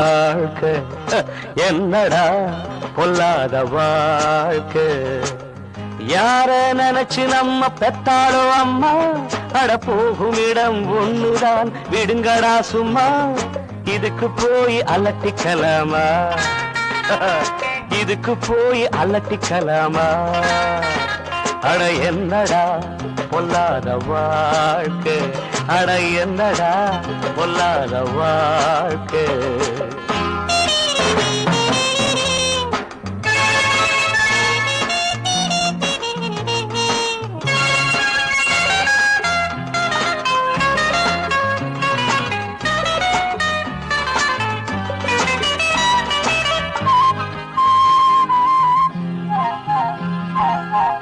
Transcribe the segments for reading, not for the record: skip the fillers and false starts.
வாழ்க்கை என்னடா பொல்லாத வாழ்க்கை யார நினைச்சு நம்ம பெத்தாளோ அம்மா அட போகும் இடம் ஒண்ணுதான் விடுங்கடா சும்மா இதுக்கு போய் அலட்டிக்கலாமா இதுக்கு போய் அலட்டிக்கலாமா அட என்னடா பொல்லாத வாழ்க்கை அட என்னடா பொல்லாத வாழ்க்கை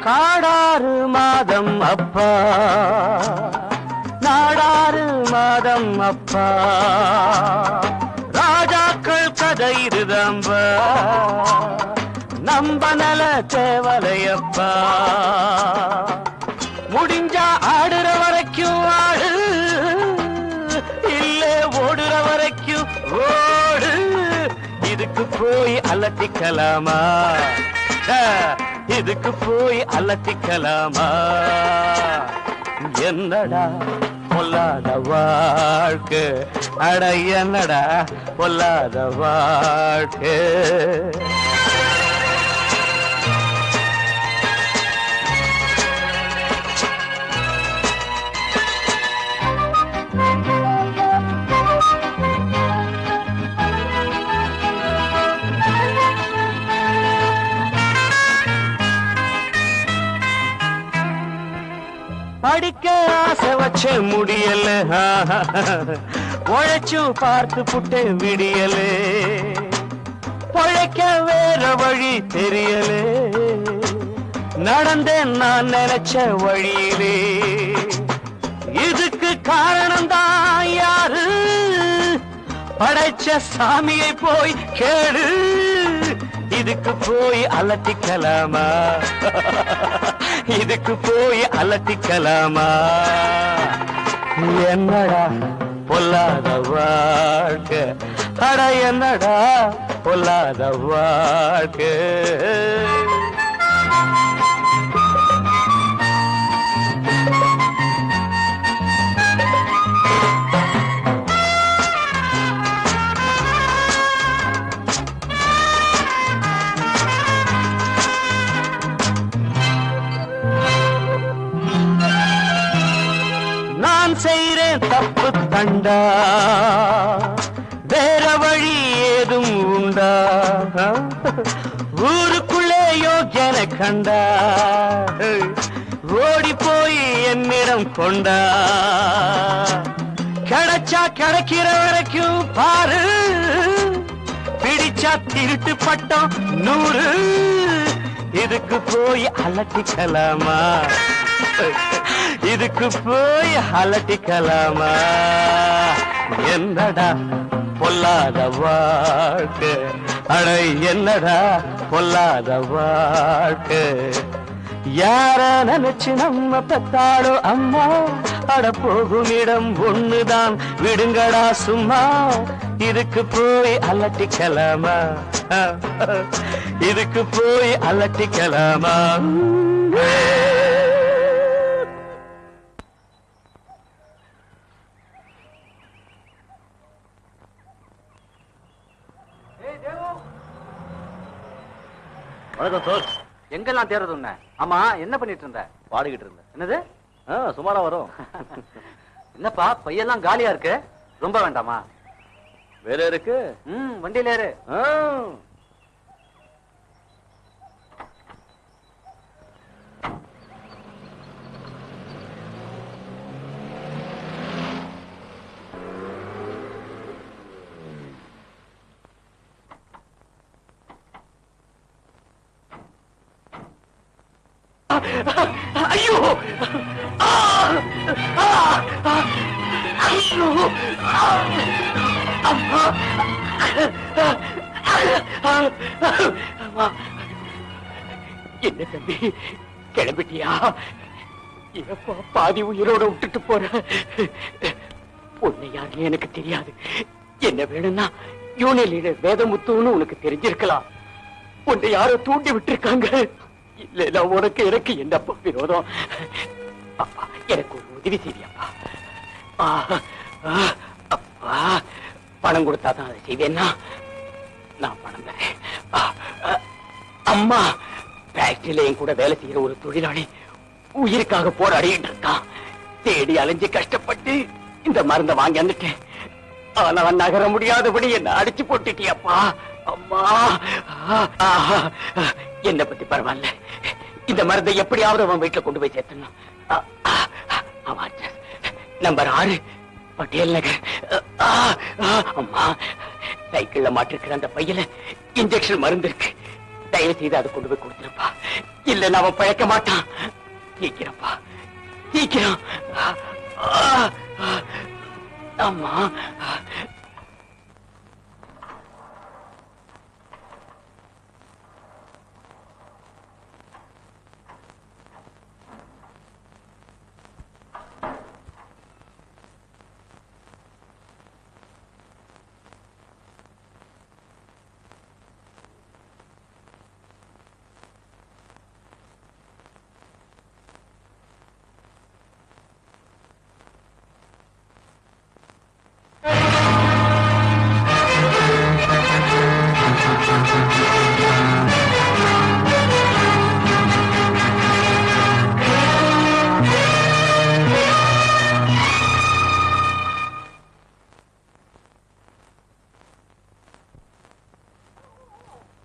காடாறு மாதம் அப்பா நாடாறு மாதம் அப்பா ராஜாக்கள் கதை இருதம்பா நம்ப நல தேவலையப்பா முடிஞ்சா ஆடுற வரைக்கும் ஆடு இல்ல ஓடுற வரைக்கும் ஓடு இதுக்கு போய் அலட்டிக்கலாமா இதுக்கு போய் அலட்டிக்கலாமா என்னடா பொல்லாத வாழ்க்கை அட என்னடா பொல்லாத வாழ்க்கை படிக்க ஆசை வச்ச முடியல உழைச்சும் பார்த்து புட்டு விடியல பொழைக்க வேற வழி தெரியல நடந்தேன் நான் நினைச்ச வழியிலே இதுக்கு காரணம் தான் யாரு படைச்ச சாமியை போய் கேடு இதுக்கு போய் அலட்டிக்கலாமா இதுக்கு போய் அலட்டிக்கலாமா என்னடா பொல்லாத வாழ்க்கை அட என்னடா பொல்லாத வாழ்க்கை செய்றேன் தப்பு தண்டா வேற வழி ஏதும் உண்டா ஊருக்குள்ளே யோக்கியன கண்டா ஓடி போய் என்னிடம் கொண்டா கிடைச்சா கிடைக்கிற வரைக்கும் பாரு பிடிச்சா திருட்டு பட்டம் 100 இதுக்கு போய் அலட்டிக்கலாமா இதுக்கு போய் அலட்டிக்கலாமா என்னடா பொல்லாத வாழ்க்கை அட என்னடா பொல்லாத வாழ்க்கை யார நினைச்சு நம்ம பெத்தாளோ அம்மா அட போகும் இடம் ஒண்ணுதான் விடுங்கடா சும்மா இதுக்கு போய் அலட்டிக்கலாமா இதுக்கு போய் அலட்டிக்கலாமா வணக்கம் சார். எங்கெல்லாம் தேர்றது உன்ன? ஆமா என்ன பண்ணிட்டு இருந்த? பாடிக்கிட்டு இருந்தேன். என்னது? சுமாரா வரும். என்னப்பா பையெல்லாம் காலியா இருக்கு? ரொம்ப வேண்டாமா? வேற இருக்கு. வண்டியில ஏறு. ஐயோ ஐயோ அம்மா என்ன தம்பி கிளம்பிட்டியா? எப்பா பாதி உயிரோட விட்டுட்டு போற? உன்னை யாருன்னு எனக்கு தெரியாது. என்ன வேணும்னா யூனியன் லீடர் வேதமுத்துன்னு உனக்கு தெரிஞ்சிருக்கலாம். உன்னை யாரோ தூண்டி விட்டுருக்காங்க. இல்ல உனக்கு எனக்கு என்னப்பா விரோதம்? அப்பா எனக்கு ஒரு உதவி செய்யப்பா. அப்பா பணம் கொடுத்தாதான் அதை செய்வேன்னா நான் பணம் தரேன். அம்மா ஃபேக்டரியில என் கூட வேலை செய்யற ஒரு தொழிலாளி உயிருக்காக போராடிட்டு இருக்கான். தேடி அலைஞ்சு கஷ்டப்பட்டு இந்த மருந்தை வாங்கி வந்துட்டேன். ஆனா நகர முடியாதபடி என்ன அடிச்சு போட்டுட்டியப்பா. அம்மா என்ன பத்தி பரவாயில்ல. இந்த மருந்தை எப்படியாவது அவன் வீட்டுல கொண்டு போய் சேர்த்தணும். நம்பர் 6 பட்டேல் நகர். அம்மா சைக்கிள்ல மாட்டிருக்கிற அந்த பையில இன்ஜெக்ஷன் மருந்து இருக்கு. தயவு செய்து அதை கொண்டு போய் கொடுத்துருப்பா. இல்ல அவன் பழக்க மாட்டான். சீக்கிரப்பா சீக்கிரம். அம்மா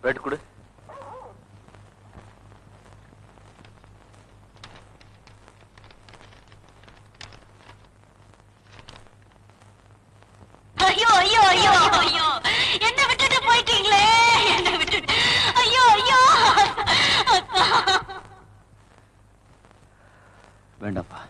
பிரெட் கொடு. ஐயோ ஐயோ ஐயோ ஐயோ, என்ன விட்டுட்டு போயிட்டீங்களே, என்ன விட்டுட்டு. ஐயோ ஐயோ. வேண்டாப்பா.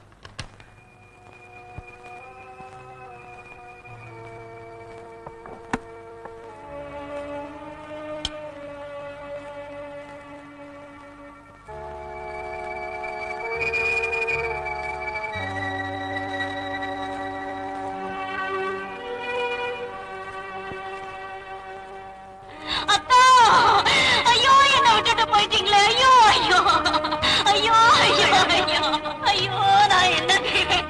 அத்தா, ஐயோ என்ன விட்டுட்டு போயிட்டீங்களே. ஐயோ ஐயோ ஐயோ ஐயோ ஐயோ ஐயோ, நான் என்ன செய்வேன்?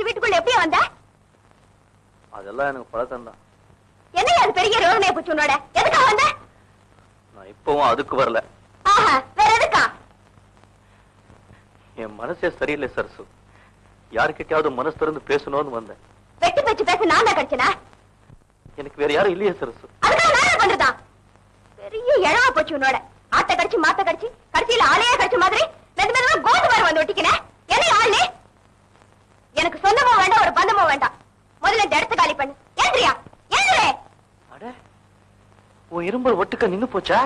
வீட்டுக்குள்ள எப்படி வந்த? அதெல்லாம் எனக்கு பழக்கம் தான். என்ன அது பெரிய ரோகனே போச்சு உன்னோட? எதுக்கா வந்த? நான் இப்பவும் அதுக்கு வரல. ஆஹா, வேற எதுக்கா? என் மனசே சரியில்லை சரசு. யாருக்கிட்டையாவது மனசு திறந்து பேசணும்னு வந்தேன். வெட்டி பேச்சு பேச நான் தான் கிடைச்சனா? எனக்கு வேற யாரும் இல்லையே சரசு. அதுக்காக நான் என்ன பண்றதா? பெரிய இழவா போச்சு உன்னோட. ஆட்ட கடிச்சு மாத்த கடிச்சு கடைசியில ஆளையே கடிச்ச மாதிரி மெது மெதுவா கோது மாதிரி வந்து ஒட்டிக்கின. என்ன ஆளு? எனக்கு சொந்தமும் வேண்டாம், ஒரு பந்தமும் வேண்டாம். முதல்ல இந்த இடத்து காலி பண்ணு. ஏந்திரியா ஏந்திரே. அட, உன் இரும்பல் ஒட்டுக்க நின்னு போச்சா?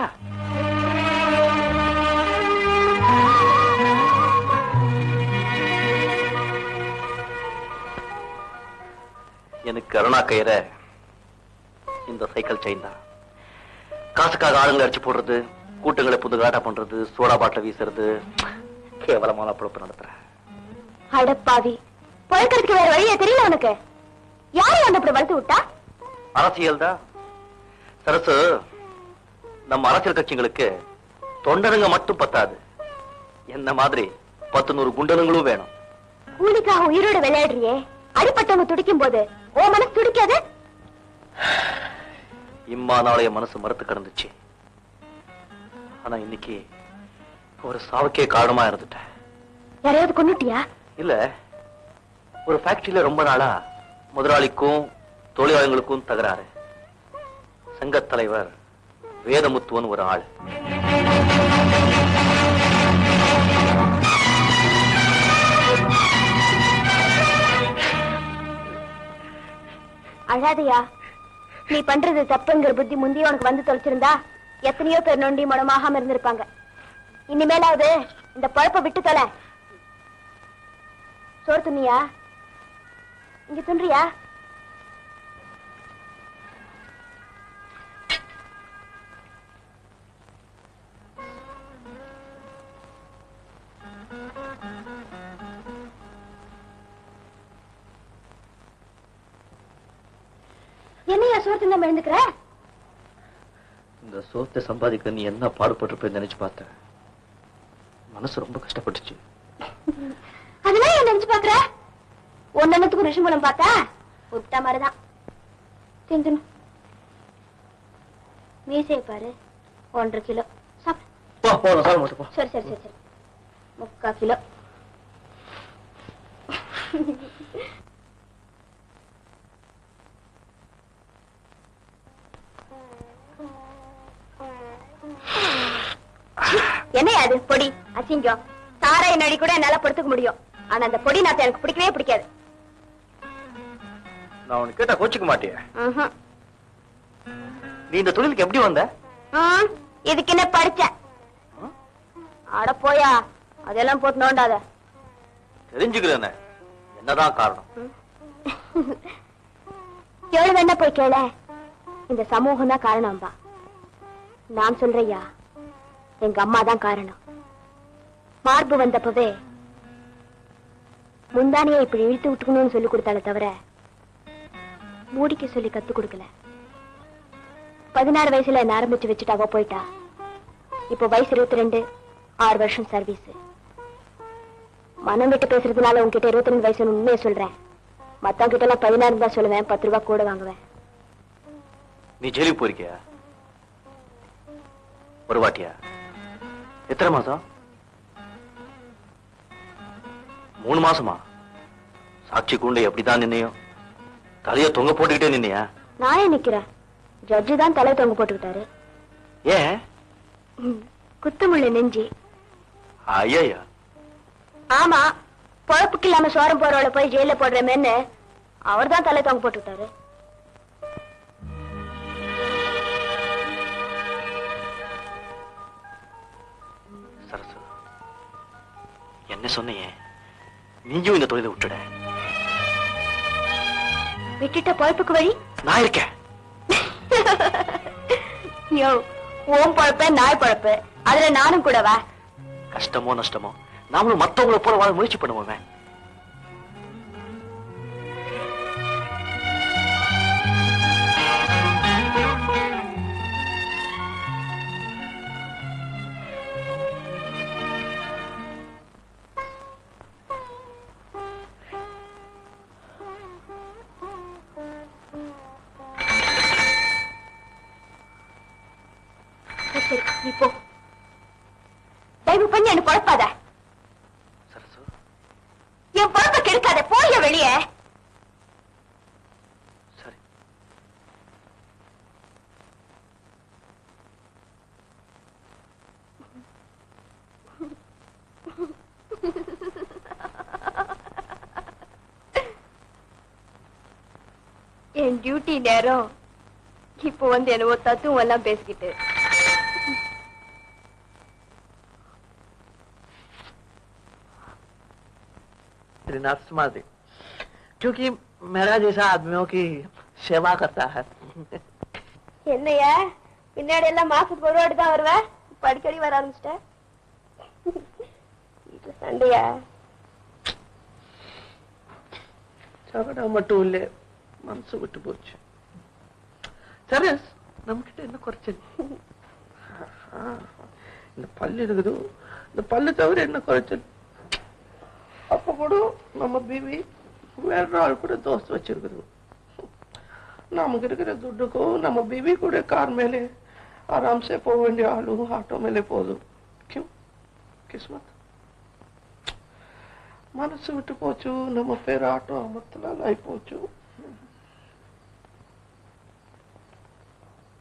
எனக்கு அருணா கயிற இந்த சைக்கிள் செயின் தான். காசுக்காக ஆளுங்களை அடிச்சு போடுறது, கூட்டங்களை புது காட்டா பண்றது, சோடா பாட்டில வீசுறது, கேவலமான பொழப்பு நடத்துற. அடப்பாவி, பழக்கிறதுக்கு வேற வழியே தெரியல உனக்கு? யாரு வந்து அப்படி வளர்த்து விட்டா? அரசியல் தான் சரசு. நம்ம அரசியல் கட்சிகளுக்கு தொண்டனுங்க மட்டும் பத்தாது, என்ன மாதிரி 10-100 குண்டனுங்களும் வேணும். கூலிக்காக உயிரோட விளையாடுறியே, அடிப்பட்டவங்க துடிக்கும் போது ஓ மனசு துடிக்காது? இம்மா நாளைய மனசு மறுத்து கிடந்துச்சு. ஆனா இன்னைக்கு ஒரு சாவுக்கே காரணமா இருந்துட்டேன். யாரையாவது கொன்னுட்டியா? இல்ல, ஒரு ஃபேக்டரியில ரொம்ப நாளா முதலாளிக்கும் தொழிலாளர்களுக்கும் தகராறு. சங்கத் தலைவர் வேதமுத்துவன் ஒரு ஆள். அழாதையா, நீ பண்றது தப்புங்கிற புத்தி முந்தைய உனக்கு வந்து தொலைச்சிருந்தா எத்தனையோ பேர் நொண்டி மனமாகாம இருந்திருப்பாங்க. இனிமேலாவது இந்த பழப்ப விட்டு தொலை. சோறு துண்ணியா? இங்க துன்றியா? என்னையா சோறு தின்ன எழுந்துக்கிற? இந்த சோத்தை சம்பாதிக்க நீ என்ன பாடுபட்டு நினைச்சு பார்த்த. மனசு ரொம்ப கஷ்டப்பட்டுச்சு. அதெல்லாம் ஏன் நினைச்சு பாக்குற? ஒன்னத்துக்கு ரிஷம்பலம் பார்த்தா உருட்டா மாதிரிதான். தின்னு மீசையை பாரு, 1.5 கிலோ. சரி சரி சரி சரி, 3/4 கிலோ. என்னையா அது பொடி அசிங்கம்? சாராய நடி கூட என்னால படுத்துக்க முடியும், ஆனா அந்த பொடி நாத்த எனக்கு பிடிக்கவே பிடிக்காது. நான் உனக்கு கேட்டா கோச்சிக்க மாட்டியா? நீ இந்த தொழிலுக்கு எப்படி வந்த? இதுக்கு என்ன படிச்ச? அட போயா, அதெல்லாம் போட்டு நோண்டாத. தெரிஞ்சுக்கிறேன் என்னதான் காரணம். கேளு வேணா போய் கேள. இந்த சமூகம் தான் காரணம்பா. நான் சொல்றையா, எங்க அம்மா தான் காரணம். மார்பு வந்தப்பவே முந்தானியை இப்படி இழுத்து விட்டுக்கணும்னு சொல்லி கொடுத்தாலே தவிர மூடிக்க சொல்லி கத்து கொடுக்கல. 16 வயசுல என்ன ஆரம்பிச்சு வச்சுட்டாவோ போயிட்டா. இப்போ வயசு 22, 6 வருஷம் சர்வீஸ். மனம் விட்டு பேசுறதுனால உங்ககிட்ட 22 வயசுன்னு உண்மையை சொல்றேன். மத்தவங்க கிட்ட எல்லாம் 16 தான் சொல்லுவேன், 10 ரூபாய் கூட வாங்குவேன். நீ ஜெயிலுக்கு போயிருக்கியா? ஒரு வாட்டியா? எத்தனை மாசம்? 3 மாசமா? சாட்சி கூண்டை எப்படிதான் நின்னையோ? தலைய தொங்க போட்டுக்கிட்டே நின்னையா? நானே நிக்கிறேன், ஜட்ஜு தான் தலை தொங்க போட்டுக்கிட்டாரு. ஏன்? குத்தமுள்ள நெஞ்சி. ஐயா. ஆமா, பொழப்புக்கு இல்லாம சோரம் போறவளை போய் ஜெயில போடுறமேன்னு அவர் தான் தலை தொங்க போட்டுக்கிட்டாரு. சரசு, என்ன சொன்னியே? நீயும் இந்த தொழிலை விட்டுட. விட்டுட்ட பொழப்புக்கு வழி நான் இருக்கேன். யோ, ஓம் பொழப்ப நாய் பொழப்பு, அதுல நானும் கூடவா? கஷ்டமோ நஷ்டமோ நாமளும் மத்தவங்களை போல வாழ முயற்சி பண்ணுவோமே. இப்போ தயவு பண்ணி என்ன குழப்பாத. சரசு, என் பொழப்ப கெடுக்காத, போய வெளியே. சரி. என் டியூட்டி நேரம் இப்போ வந்து என்னவோ தத்துவம் எல்லாம் பேசிக்கிட்டு. नर्स मार दे, क्योंकि मेरा जैसा आदमियों की सेवा करता है. என்னையா பின்னாடி எல்லாம் மாசத்துக்கு ஒரு வாட்டி தான் வருவேன், படிக்கடி வர ஆரம்பிச்சிட்டேன். சண்டையா? சகடா மட்டும் இல்ல, மனசு விட்டு போச்சு. சரி, நம்ம கிட்ட என்ன குறைச்சல்? இந்த பல்லு இருக்குது, இந்த பல்லு தவிர என்ன குறைச்சல்? அப்ப கூட நம்ம பீவி வேற ஆள் கூட தோஸ்து வச்சிருக்குது. நமக்கு இருக்கிற துட்டுக்கும் நம்ம बीवी கூட कार மேலே आराम से போக வேண்டிய ஆளும் ஆட்டோ மேலே போதும். क्यों? किस्मत. మనసు விட்டு போச்சு, நம்ம பேர் ஆட்டோ அமர்த்தலாம் ஆகி போச்சு.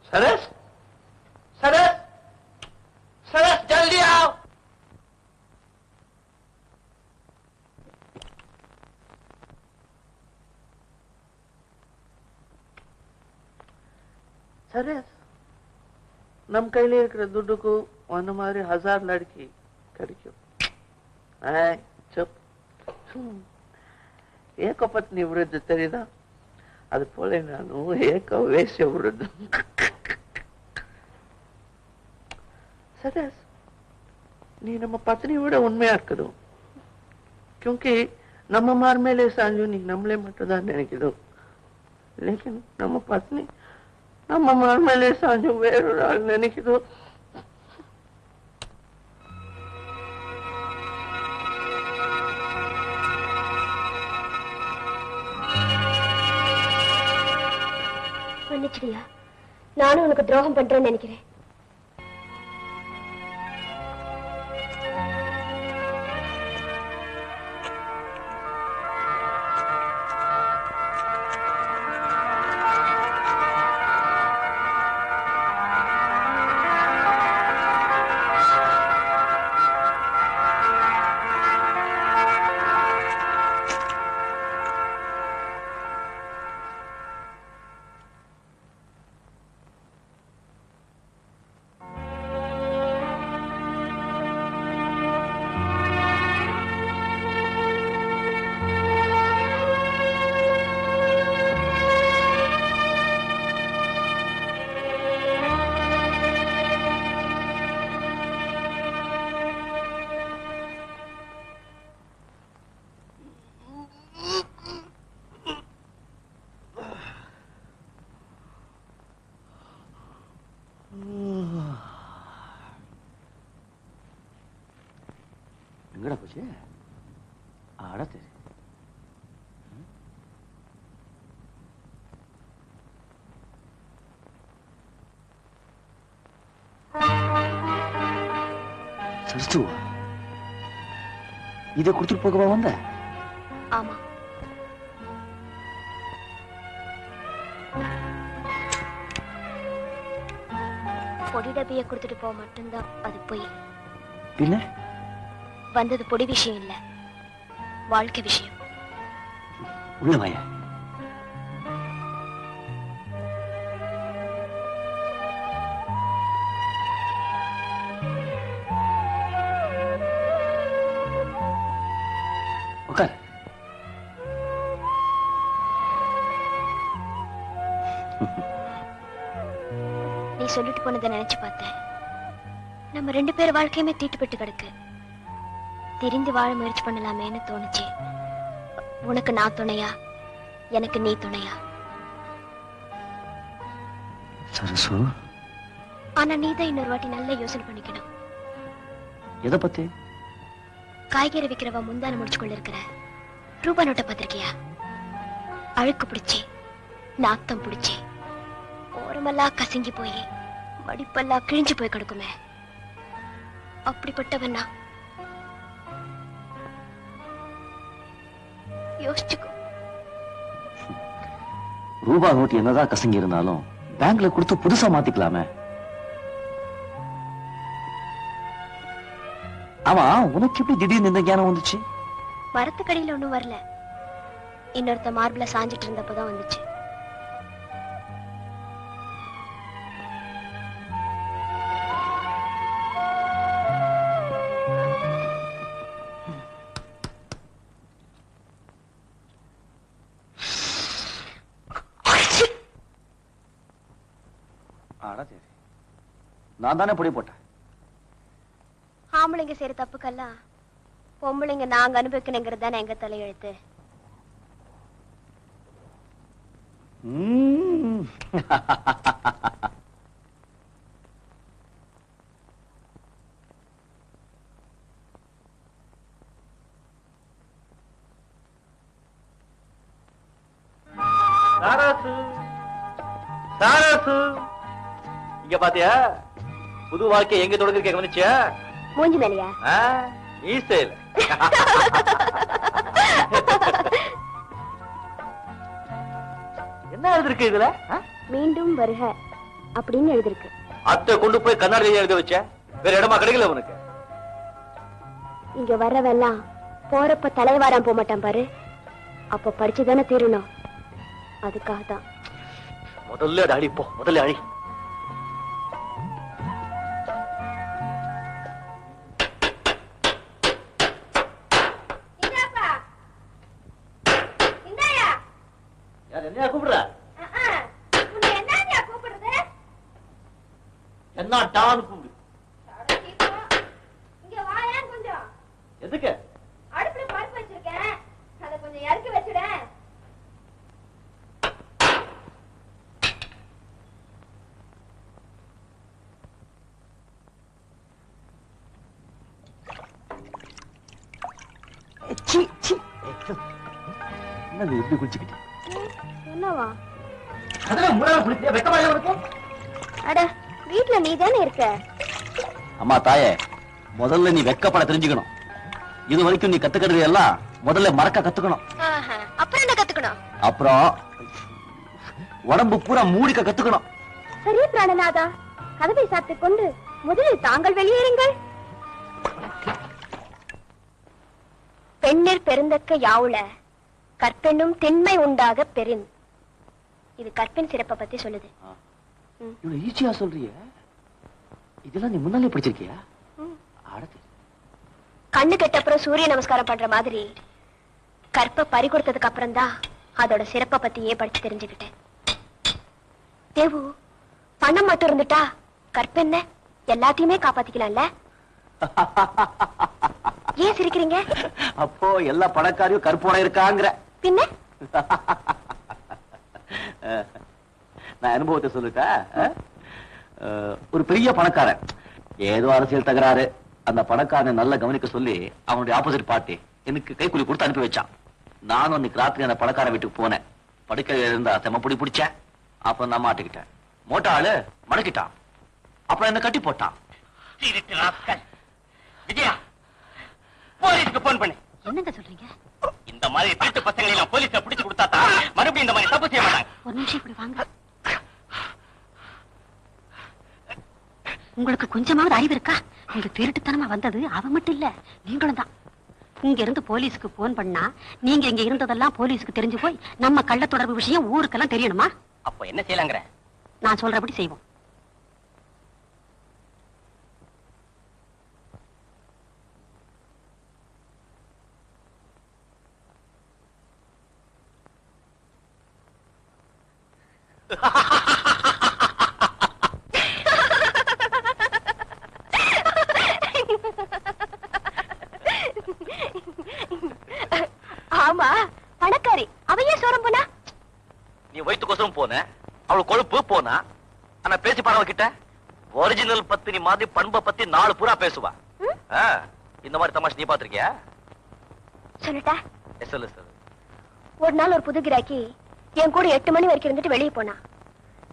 सरस, सरस, सरस जल्दी आओ. सरस, நம் கையில இருக்கிற துட்டுக்கும் அந்த மாதிரி 1000 லட்கி கிடைக்கும். ஏக பத்னி விருது தெரியுதா? அது போல நானும் ஏக வேஷ விருது. சதஸ் நீ நம்ம பத்னி விட உண்மையா இருக்கணும். क्योंकि நம்ம மார் மேலே சாஞ்சு நீ நம்மளே மட்டும் தான் நினைக்கணும். லேக்கின் நம்ம பத்னி நம்ம மார் மேலே சாஞ்சு வேறொரு ஆள் நினைக்கணும். மன்னிச்சிடியா, நானும் உனக்கு துரோகம் பண்றேன்னு நினைக்கிறேன். எங்கடா போச்சு? ஆடத்து சரசு, இதை கொடுத்துட்டு போகவா வந்த? ஆமா, பொடி டப்பிய கொடுத்துட்டு போக மட்டும்தான் அது போய். பின்ன வந்தது பொடி விஷயம் இல்ல, வாழ்க்கை விஷயம். உள்ள வாயா. உட்கார். நீ சொல்லிட்டு போனதை நினைச்சு பார்த்தேன். நம்ம 2 பேர் வாழ்க்கையுமே தீட்டுப்பட்டு கிடக்கு. திரிந்து வாழ முயற்சி பண்ணலாமேன்னு தோணுச்சு. உனக்கு நான் துணையா, எனக்கு நீ துணையா? சரசு, ஆனா நீதான் இன்னொரு வாட்டி நல்லா யோசனை பண்ணிக்கணும். எதை பத்தி? காய்கறி விக்கிறவ முந்தான முடிச்சு கொண்டு இருக்கிற ரூபா நோட்டை பார்த்திருக்கியா? அழுக்கு பிடிச்சி, நாத்தம் பிடிச்சி, ஓரமெல்லாம் கசங்கி போய் மடிப்பெல்லாம் கிழிஞ்சு போய் கிடக்குமே. அப்படிப்பட்டவனா? யோசிச்சுக்கோ. ரூபா நோட்டு என்னதான் கசங்கி இருந்தாலும் பேங்க்ல கொடுத்து புதுசா மாத்திக்கலாமே. ஆமா, உனக்கு எப்படி திடீர்னு இந்த ஞானம் வந்துச்சு? மரத்துக்கடியில ஒண்ணும் வரல, இன்னொருத்த மார்பிள சாஞ்சிட்டு இருந்தப்பதான் வந்துச்சு. நான் தானே பொடி போட்டேன். ஆம்பளைங்க செய்யற தப்புக்கெல்லாம் பொம்பளைங்க நாங்க அனுபவிக்கணுங்கிறது தானே எங்க தலையெழுத்து. இங்க பாத்தியா, புது வாழ்க்கை எங்க தொடங்க கவனிச்சியா? மூஞ்சி மேலையா? என்ன எழுதிருக்கு இதுல? மீண்டும் வருக அப்படின்னு எழுதிருக்கு. அத்தை கொண்டு போய் கண்ணாடியில எழுத வச்ச, வேற இடமா கிடைக்கல உனக்கு? இங்க வர்றவெல்லாம் போறப்ப தலைவாரம் போக மாட்டான் பாரு, அப்ப படிச்சுதானே தீரணும். அதுக்காக தான். முதல்ல அடி போ, முதல்ல அடி. என்ன கூப்பிடுற? என்ன கூப்பிடுறது? என்ன டான்னு கூப்பிடு. இங்க வாயா கொஞ்சம். எதுக்கு? அடுப்புல பருப்பு வச்சிருக்கேன், அத கொஞ்சம் இறக்கி வச்சுடேன். என்ன எப்படி குளிச்சுக்கிட்டு? என்னவா? அதெல்லாம் முன்னால குளிக்க வெக்கமா இருக்கு. அட வீட்ல நீ தானே இருக்க. அம்மா தாயே, முதல்ல நீ வெக்கப்பட தெரிஞ்சுக்கணும். இது வரைக்கும் நீ கத்துக்கிறது எல்லாம் முதல்ல மறக்க கத்துக்கணும். அப்புறம் என்ன கத்துக்கணும்? அப்புறம் உடம்பு பூரா மூடிக்க கத்துக்கணும். சரி பிராணநாதா, கதவை சாத்திக் கொண்டு முதலில் தாங்கள் வெளியேறுங்கள். பெண்ணிற் பெருந்தக்க யாவுல கற்பெண்ணும் திண்மை உண்டாக பெரின். இது கற்பின் சிறப்பை பத்தி சொல்லுது. இவ்வளவு ஈஸியா சொல்றிய? இதெல்லாம் நீ முன்னாலே படிச்சிருக்கியா? கண்ணு கெட்டப்புறம் சூரிய நமஸ்காரம் பண்ற மாதிரி கற்பை பறி கொடுத்ததுக்கு அப்புறம் தான் அதோட சிறப்பை பத்தியே படிச்சு தெரிஞ்சுக்கிட்டேன். தேவு, பணம் மட்டும் இருந்துட்டா கற்பென்ன எல்லாத்தையுமே காப்பாத்திக்கலாம்ல? ஏன் சிரிக்கிறீங்க? அப்போ எல்லா பணக்காரியும் கற்போட இருக்காங்கிற? பின்ன நான் அனுபவத்தை சொல்லிட்டா. ஒரு பெரிய பணக்காரன், ஏதோ அரசியல் தகராறு, அந்த பணக்காரனை நல்லா கவனிக்க சொல்லி அவனுடைய ஆப்போசிட் பார்ட்டி எனக்கு கைக்கூலி கொடுத்து அனுப்பி வச்சான். நானும் அன்னைக்கு ராத்திரி அந்த பணக்காரன் வீட்டுக்கு போனேன். படுக்கையில இருந்தா செம்மப்பொடி பிடிச்சேன். அப்புறம் நான் மாட்டிக்கிட்டேன். மோட்டா ஆளு மடக்கிட்டான். அப்புறம் என்ன கட்டி போட்டான். விஜயா, போலீஸ்க்கு போன் பண்ணு. என்னங்க சொல்றீங்க? இந்த மாதிரி திருட்டு பசங்களை எல்லாம் போலீஸ்ல பிடிச்சு கொடுத்தா மறுபடியும் இந்த மாதிரி தப்பு செய்ய மாட்டாங்க. ஒரு நிமிஷம் இப்படி வாங்க. உங்களுக்கு கொஞ்சமாவது அறிவு இருக்கா? நீங்க திருட்டுத்தனமா வந்தது அவ மட்டும் இல்ல, நீங்களும் தான். இங்க இருந்து போலீஸுக்கு போன் பண்ணா நீங்க இங்க இருந்ததெல்லாம் போலீஸுக்கு தெரிஞ்சு போய் நம்ம கள்ள தொடர்பு விஷயம் ஊருக்கெல்லாம் தெரியணுமா? அப்ப என்ன செய்யலாங்கிற? நான் சொல்றபடி செய்வோம். ஆமா, பணக்காரி அவையே சோரம் போனா. நீ வயிற்றுக்கோசரம் போன, அவள் கொழுப்பு போனா. ஆனா பேசி பாரு அவகிட்ட. ஒரிஜினல் பத்தினி மாதிரி பண்பை பத்தி 4 பூரா பேசுவா. இந்த மாதிரி தமாஷ் நீ பாத்திருக்கியா? சொல்லட்டா? சொல்லு. ஒரு நாள் ஒரு புது கிராக்கி என் கூட 8 மணி வரைக்கும் இருந்துட்டு வெளியே போனா.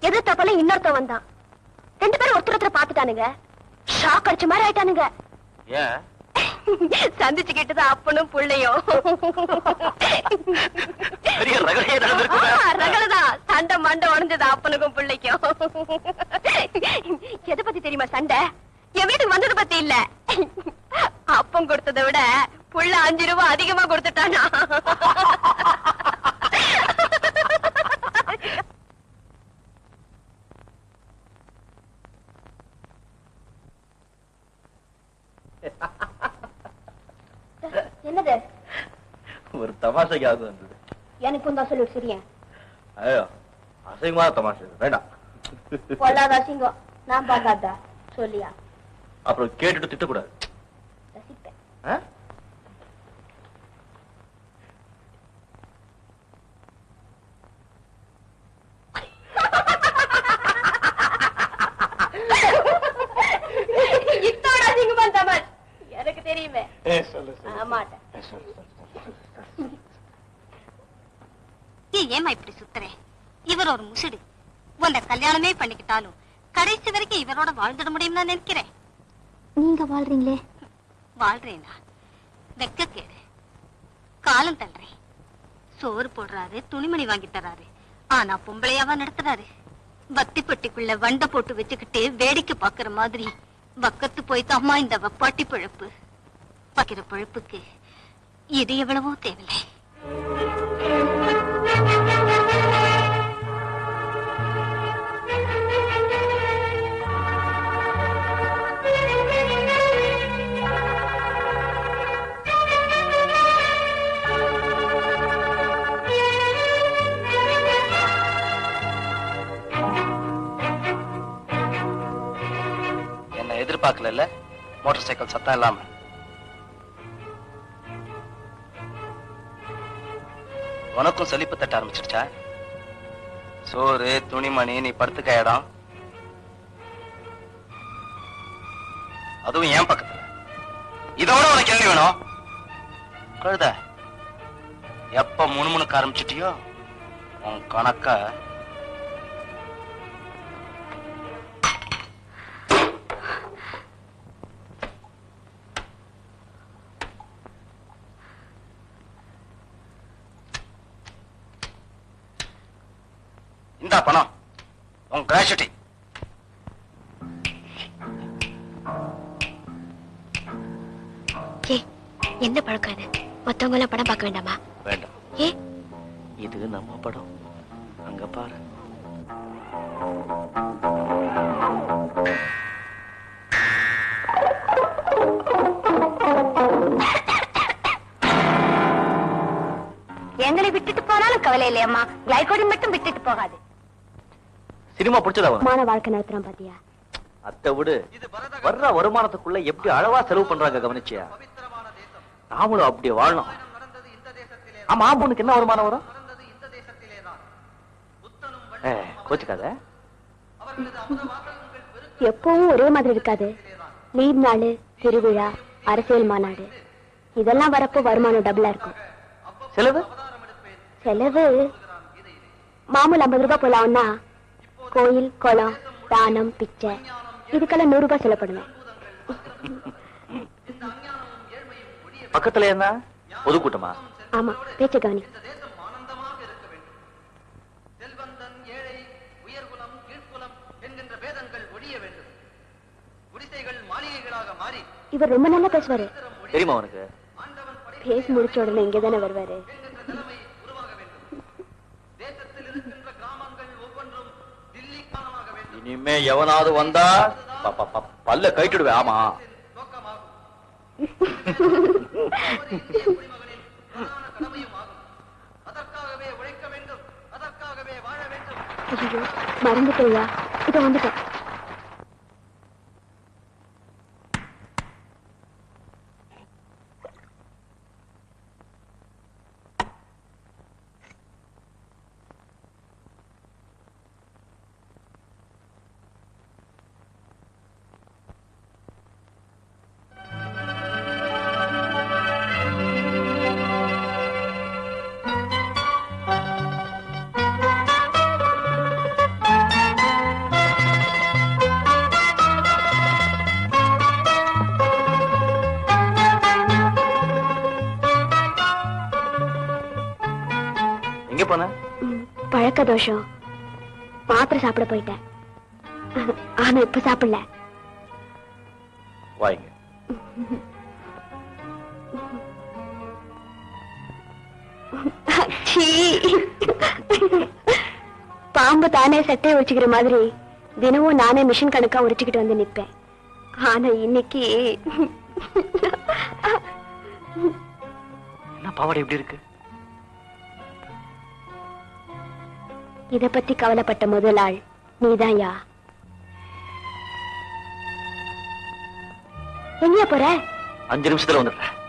எதிர்த்தப்பல இன்னொருத்தன் வந்தான். 2 பேரும் ஒருத்தர் பாத்துட்டானுங்க. ஷாக் அடிச்ச மாதிரி ஆயிட்டானுங்க. ஏன்? சந்திச்சுக்கிட்டுதான் அப்பனும் புள்ளையும். பெரிய ரகளையே நடந்திருக்கு. ரகலதான். சண்டை மண்டை உடஞ்சது அப்பனுக்கும் பிள்ளைக்கும். எதை பத்தி தெரியுமா சண்டை? என் வீட்டுக்கு வந்தது பத்தி இல்ல. அப்பம் கொடுத்ததை விட புள்ள 5 ரூபாய் அதிகமா கொடுத்துட்டானா. என்னது? ஒரு தமாஷைக்காக வந்தது. எனக்கும் தான் சொல்லு சரியா? ஐயோ, அசிங்கமா தமாஷை வேண்டாம். பொல்லாத அசிங்கம் நான் பார்க்காதா சொல்லியா? அப்புறம் கேட்டுட்டு திட்டக்கூடாது. ரசிப்பேன். இத்தோட அசிங்கமா தமாஷ் எனக்கு தெரியுமே. ஆமாட்ட. ஏமா இப்படி சுத்துறேன்? இவர் ஒரு முசுடு. உன்னை கல்யாணமே பண்ணிக்கிட்டாலும் கடைசி வரைக்கும் இவரோட வாழ்ந்துட முடியும் நான் நினைக்கிறேன். நீங்க வாழ்றீங்களே? வாழ்றேனா? வெக்க கேடு. காலம் தள்ளுறேன். சோறு போடுறாரு, துணிமணி வாங்கி தராரு. ஆனா பொம்பளையாவா நடத்துறாரு. பத்தி பெட்டிக்குள்ள வண்டை போட்டு வச்சுக்கிட்டு வேடிக்கை பாக்குற மாதிரி பக்கத்து போய்க்கு அம்மா இந்த வப்பாட்டி பழப்பு பாக்கிற பழப்புக்கு இது எவ்வளவோ தேவையில்லை. எதிர்பார்க்கல, மோட்டார் சைக்கிள் சத்தம் இல்லாம. உனக்கும் செழிப்பு தட்ட ஆரம்பிச்சிருச்சா? சோறு, துணிமணி, நீ படுத்துக்க இடம், அதுவும் ஏன் பக்கத்துல. இதோட உனக்கு என்ன வேணும்? கழுத, எப்ப முணுமுணுக்க ஆரம்பிச்சிட்டியோ உன் கணக்க. இந்தா பணம், உன் கிராஜுட்டி. என்ன பழக்கம் இது? மத்தவங்க எல்லாம் படம் பார்க்க வேண்டாமா? வேண்டாம். ஏ, இது நம்ம படம். அங்க பாரு. எங்களை விட்டுட்டு போனாலும் கவலை இல்லையம்மா, கிளைகோடின் மட்டும் விட்டுட்டு போகாது. சினிமா பிடிச்சதா? மான வாழ்க்கை நடத்துறான் பாத்தியா? அத்தை விடு, வர்ற வருமானத்துக்குள்ள எப்படி அளவா செலவு பண்றாங்க கவனிச்சியா? நாமளும் அப்படி வாழணும். ஆமா, ஆம்புனுக்கு என்ன வருமானம் வரும்? கோச்சுக்காத. எப்பவும் ஒரே மாதிரி இருக்காது. லீவ் நாள், திருவிழா, அரசியல் மாநாடு, இதெல்லாம் வரப்போ வருமானம் டபுளா இருக்கும். செலவு செலவு மாமூல் 50 ரூபாய் போலாம்னா கோயில், குளம், தானம், பிச்சை இதுக்கெல்லாம் 100 ரூபாய் செலப்படுவேன். பக்கத்துல என்ன பொதுக்கூட்டமா? ஆமா, பேச்ச கவனி. இவர் ரொம்ப நல்லா பேசுவாரு. தெரியுமா உனக்கு? பேசி முடிச்ச உடனே இங்கதானே வருவாரு. இனிமே எவனாவது வந்தா பல்ல கைட்டுடுவேன். ஆமா. மறந்துட்டேயா? இத வந்துட்டேன். பழக்க தோஷம், மாத்திரை சாப்பிட போயிட்டேன். ஆனா இப்ப சாப்பிடல. வாங்க. பாம்பு தானே சட்டையை உரிச்சுக்கிற மாதிரி தினமும் நானே மிஷின் கணக்கா உரிச்சுக்கிட்டு வந்து நிப்பேன். ஆனா இன்னைக்கு என்ன பாவாடை எப்படி இருக்கு? இத பத்தி கவலைப்பட்ட முதல் ஆள் நீதான்யா. எங்கயா போற? 5 நிமிஷத்துல வந்துடுறேன்.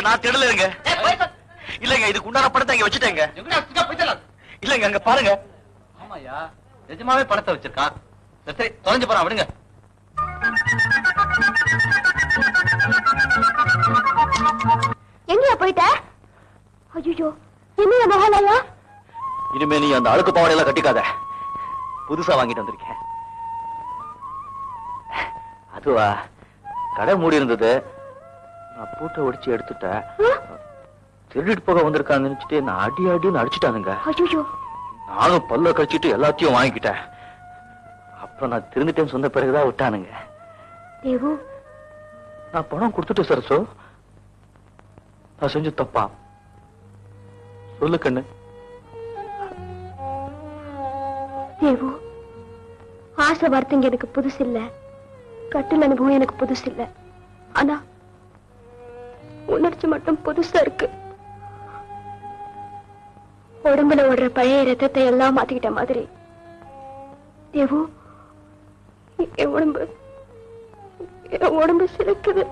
நான் திடலங்க. இல்லங்க, இதுக்கு உண்டான பணத்தை இங்க வச்சுட்டேங்க. இல்லங்க, அங்க பாருங்க. ஆமாயா, நிஜமாவே பணத்தை வச்சிருக்கான். சரி, தொலைஞ்சு போறான், விடுங்க. எங்கயா போயிட்ட? ஐயோ, என்ன மகாலயா? இனிமே நீ அந்த அழுக்கு பாவாடை எல்லாம் கட்டிக்காத. புதுசா வாங்கிட்டு வந்திருக்கேன். அதுவா, கடை மூடி இருந்தது, நான் பூட்டை ஒடிச்சு எடுத்துட்டேன். திருடிட்டு போக வந்திருக்கான்னு நினைச்சிட்டு நான் அடின்னு அடிச்சுட்டானுங்க. நானும் பல்ல கழிச்சிட்டு எல்லாத்தையும் வாங்கிக்கிட்டேன். அப்புறம் நான் திருந்துட்டேன்னு சொன்ன பிறகுதான் விட்டானுங்க. தேவு, நான் பணம் கொடுத்துட்டேன் சரசு. நான் செஞ்சு தப்பா? சொல்லு கண்ணு. தேவு, ஆசை வார்த்தைங்க எனக்கு புதுசு இல்ல, கட்டில் அனுபவம் எனக்கு புதுசு இல்ல. ஆனா உணர்ச்சி மட்டும் புதுசா இருக்கு. உடம்புல ஓடுற பழைய ரத்தத்தை எல்லாம் மாத்திக்கிட்ட மாதிரி தேவு, என் உடம்பு சிலுக்குது.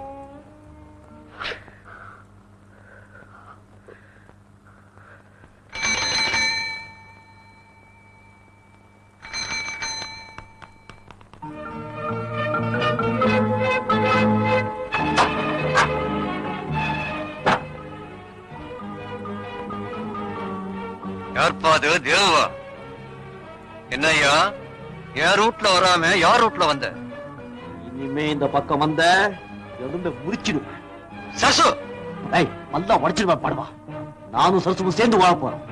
யார்பாது தேவா? என்னய்யா, என் ரூட்ல வராம யார் ரூட்ல வந்த? இனிமே இந்த பக்கம் வந்த எலும்பை முறிச்சிடுவேன். சரசு! நல்லா உடைச்சிடுவேன் பாடுவா. நானும் சரசுவும் சேர்ந்து வாழ போறோம்.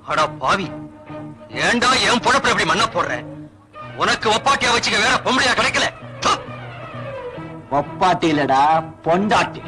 அடா பாவி, ஏண்டா என் பொழப்புல எப்படி மண்ண போடுற? உனக்கு ஒப்பாட்டியா வச்சுக்க வேற பொம்பளையா கிடைக்கல. ஒப்பாட்டி இல்லடா, பொண்டாட்டி.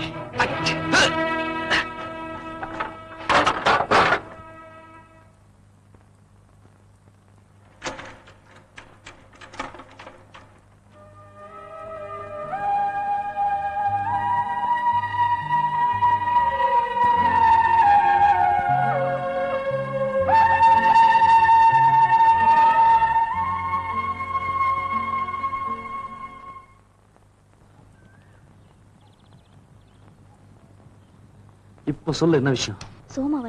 இப்ப சொல்ல என்ன விஷயம்? சோமா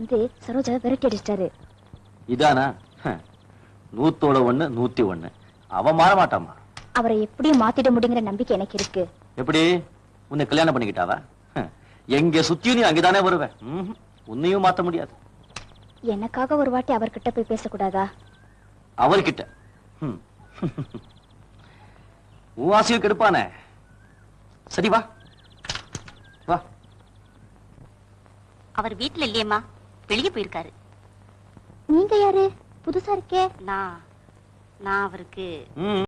சரோஜா விரட்டி அடிச்சிட்டாரு. இதானா? 101 101. அவ மாற மாட்டாமா. அவரை எப்படியும் மாத்திட முடியுங்கிற நம்பிக்கை எனக்கு இருக்கு. எப்படி? உன்னை கல்யாணம் பண்ணிக்கிட்டாவா? எங்க சுத்தியும் நீ அங்கதானே வருவ. உன்னையும் மாத்த முடியாது. எனக்காக ஒரு வாட்டி அவர்கிட்ட போய் பேசக்கூடாதா? அவர்கிட்ட உன் ஆசையும் கெடுப்பானே. சரி வா வா. அவர் வீட்டுல இல்லையம்மா, வெளியே போயிருக்காரு. நீங்க யாரு? புதுசா இருக்கே. நான் அவருக்கு